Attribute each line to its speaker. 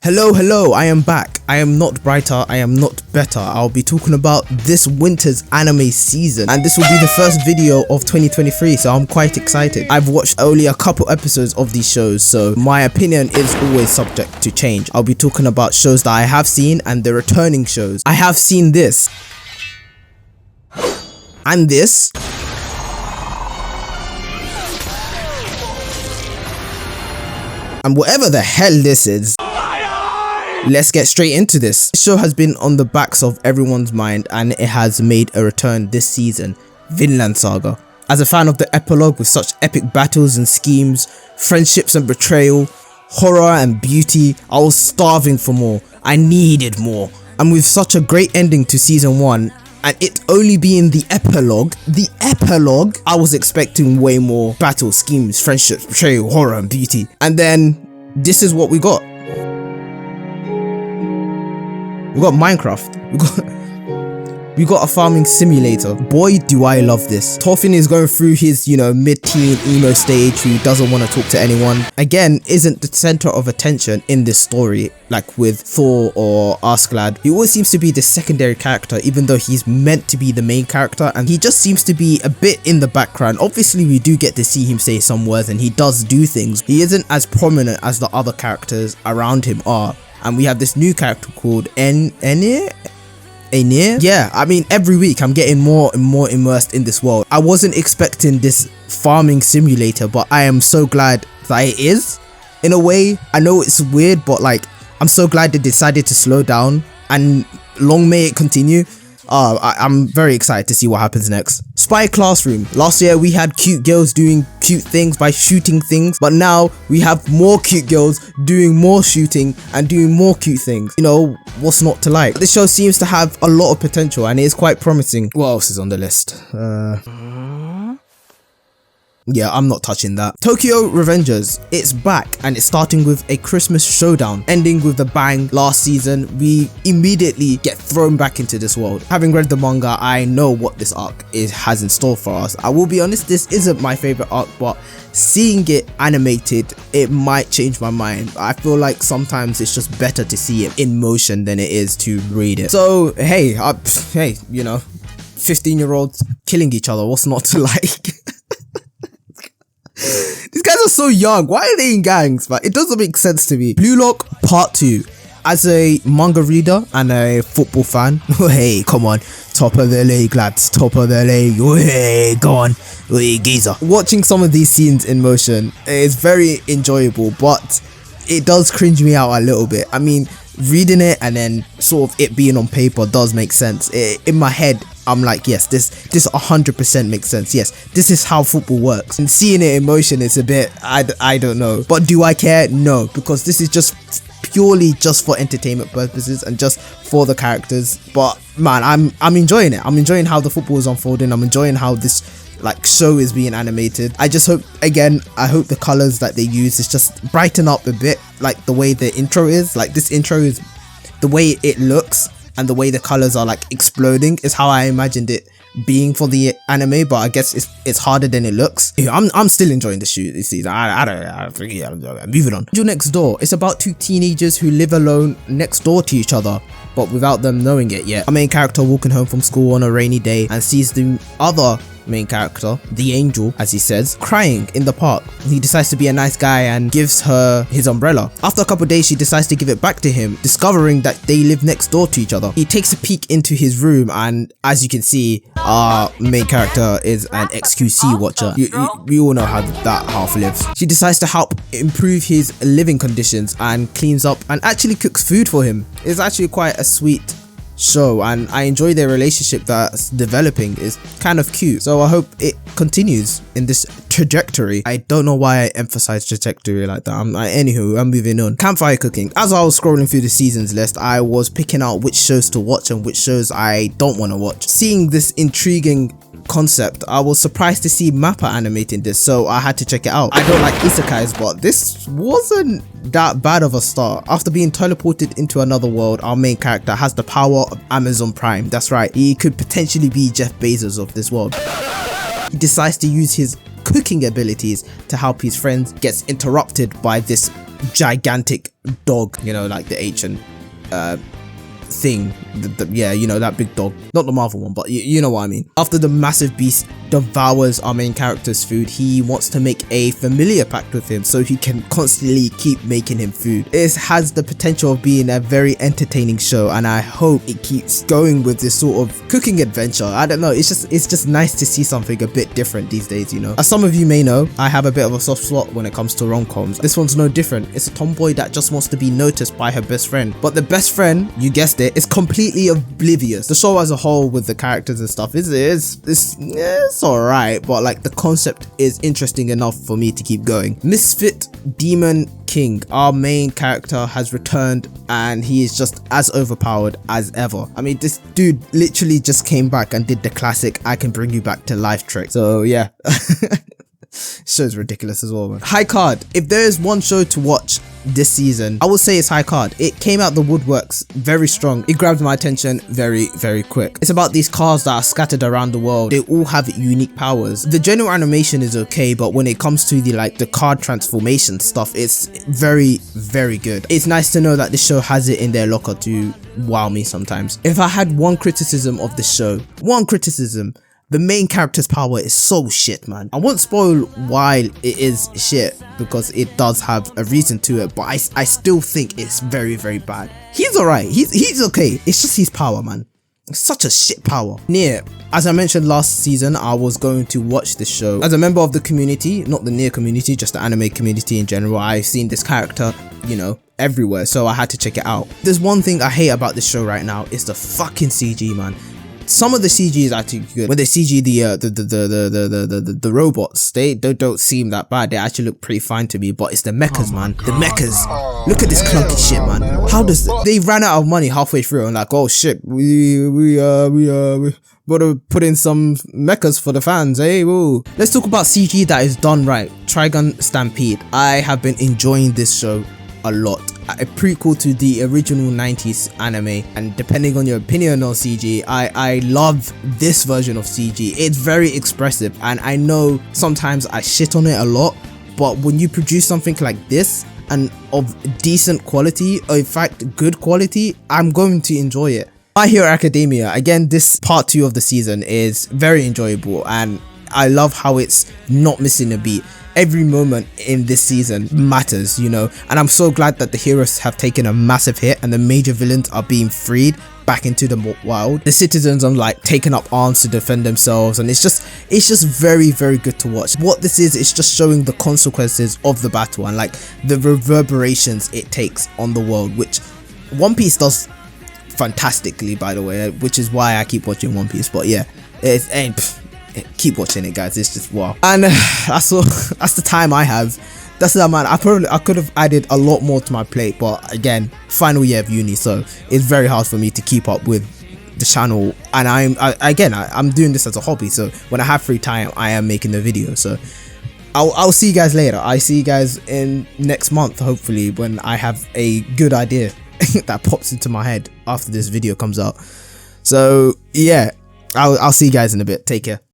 Speaker 1: Hello, I am back. I am not brighter, I am not better. I'll be talking about this winter's anime season, and this will be the first video of 2023, so I'm quite excited. I've watched only a couple episodes of these shows, so my opinion is always subject to change. I'll be talking about shows that I have seen and the returning shows. I have seen this and this. And whatever the hell this is, let's get straight into this. This show has been on the backs of everyone's mind and it has made a return this season, Vinland Saga. As a fan of the epilogue with such epic battles and schemes, friendships and betrayal, horror and beauty, I was starving for more. I needed more. And with such a great ending to season 1, and it only being the epilogue, I was expecting way more battle, schemes, friendships, betrayal, horror and beauty. And then this is what we got. We got Minecraft. We got a farming simulator. Boy, do I love this. Thorfinn is going through his, mid-teen emo stage who doesn't want to talk to anyone. Again, isn't the center of attention in this story, like with Thor or Askeladd. He always seems to be the secondary character, even though he's meant to be the main character, and he just seems to be a bit in the background. Obviously, we do get to see him say some words, and he does do things. He isn't as prominent as the other characters around him are. And we have this new character called Enir? Yeah, I mean, every week I'm getting more and more immersed in this world. I wasn't expecting this farming simulator, but I am so glad that it is. In a way, I know it's weird, but like, I'm so glad they decided to slow down, and long may it continue. I'm very excited to see what happens next. Spy Classroom. Last year we had cute girls doing cute things by shooting things, but now we have more cute girls doing more shooting and doing more cute things. What's not to like? This show seems to have a lot of potential and it is quite promising. What else is on the list? Yeah, I'm not touching that. Tokyo Revengers, it's back and it's starting with a Christmas showdown, ending with a bang. Last season, we immediately get thrown back into this world. Having read the manga, I know what this arc has in store for us. I will be honest, this isn't my favorite arc, but seeing it animated, it might change my mind. I feel like sometimes it's just better to see it in motion than it is to read it. So, hey, 15-year-olds killing each other, what's not to like? These guys are so young. Why are they in gangs? But it doesn't make sense to me. Blue Lock Part 2. As a manga reader and a football fan, hey, come on, top of the league, lads, top of the league. Hey, go on, hey, geezer. Watching some of these scenes in motion is very enjoyable, but it does cringe me out a little bit. I mean, reading it and then sort of it being on paper does make sense. In my head, I'm like, yes, this 100% makes sense. Yes, this is how football works. And seeing it in motion is a bit, I don't know. But do I care? No, because this is just purely just for entertainment purposes and just for the characters. But man, I'm enjoying it. I'm enjoying how the football is unfolding. I'm enjoying how this show is being animated. I just hope, again, I hope the colors that they use is just brighten up a bit, like the way the intro is. Like this intro is, the way it looks and the way the colors are like exploding is how I imagined it being for the anime, but I guess it's harder than it looks. I'm still enjoying the shoot this season. Moving on. Angel Next Door. It's about two teenagers who live alone next door to each other, but without them knowing it yet. Our main character walking home from school on a rainy day and sees the other main character, the angel as he says, crying in the park. He decides to be a nice guy and gives her his umbrella. After a couple of days, she decides to give it back to him, discovering that they live next door to each other. He takes a peek into his room, and as you can see, our main character is an XQC watcher. We all know how that half lives. She decides to help improve his living conditions and cleans up and actually cooks food for him. It's actually quite a sweet show, and I enjoy their relationship that's developing. Is kind of cute, so I hope it continues in this trajectory. I don't know why I emphasize trajectory like that. Anywho, I'm moving on. Campfire cooking. As I was scrolling through the seasons list, I was picking out which shows to watch and which shows I don't want to watch. Seeing this intriguing concept, I was surprised to see Mappa animating this, so I had to check it out. I don't like isekais, but this wasn't that bad of a start. After being teleported into another world, our main character has the power of Amazon Prime. That's right, he could potentially be Jeff Bezos of this world. He decides to use his cooking abilities to help his friends, gets interrupted by this gigantic dog, you know, like the ancient thing, yeah, you know, that big dog, not the Marvel one, but you know what I mean. After the massive beast devours our main character's food, he wants to make a familiar pact with him so he can constantly keep making him food. It has the potential of being a very entertaining show, and I hope it keeps going with this sort of cooking adventure. I don't know, it's just nice to see something a bit different these days, you know. As some of you may know, I have a bit of a soft spot when it comes to rom-coms. This one's no different. It's a tomboy that just wants to be noticed by her best friend, but the best friend, you guessed it, is completely oblivious. The show as a whole with the characters and stuff it's alright, but like the concept is interesting enough for me to keep going. Misfit Demon King, our main character, has returned and he is just as overpowered as ever. I mean, this dude literally just came back and did the classic "I can bring you back to life" trick. So yeah. Show's ridiculous as well, man. High Card. If there is one show to watch this season, I would say it's High Card. It came out the woodworks very strong. It grabbed my attention very quick. It's about these cars that are scattered around the world. They all have unique powers. The general animation is okay, but when it comes to the card transformation stuff, it's very good. It's nice to know that the show has it in their locker to wow me sometimes. If I had one criticism of the show, the main character's power is so shit, man. I won't spoil why it is shit because it does have a reason to it, but I still think it's very bad. He's alright, he's okay. It's just his power, man. It's such a shit power. Nier. As I mentioned last season, I was going to watch this show. As a member of the community, not the Nier community, just the anime community in general, I've seen this character, you know, everywhere, so I had to check it out. There's one thing I hate about this show right now, it's the fucking CG, man. Some of the CG is actually good. When they CG the robots, they don't seem that bad. They actually look pretty fine to me. But it's the mechas, man. The mechas. Look at this clunky shit, man. How does they ran out of money halfway through and like, oh shit, we gotta put in some mechas for the fans, eh? Woo. Let's talk about CG that is done right. Trigun Stampede. I have been enjoying this show a lot. A prequel to the original 90s anime, and depending on your opinion on CG, I love this version of CG. It's very expressive, and I know sometimes I shit on it a lot, but when you produce something like this and of decent quality, or in fact good quality, I'm going to enjoy it. My Hero Academia, again, this part 2 of the season is very enjoyable, and I love how it's not missing a beat. Every moment in this season matters, you know, and I'm so glad that the heroes have taken a massive hit and the major villains are being freed back into the wild. The citizens are like taking up arms to defend themselves, and it's just very good to watch. What this is just showing the consequences of the battle and like the reverberations it takes on the world, which One Piece does fantastically, by the way, which is why I keep watching One Piece. But yeah, keep watching it, guys. It's just wow. And that's the time I have. That's that, man. I could have added a lot more to my plate, but again, final year of uni, so it's very hard for me to keep up with the channel. And I'm doing this as a hobby, so when I have free time, I am making the video. So I'll see you guys later. I see you guys in next month, hopefully, when I have a good idea that pops into my head after this video comes out. So yeah, I'll see you guys in a bit. Take care.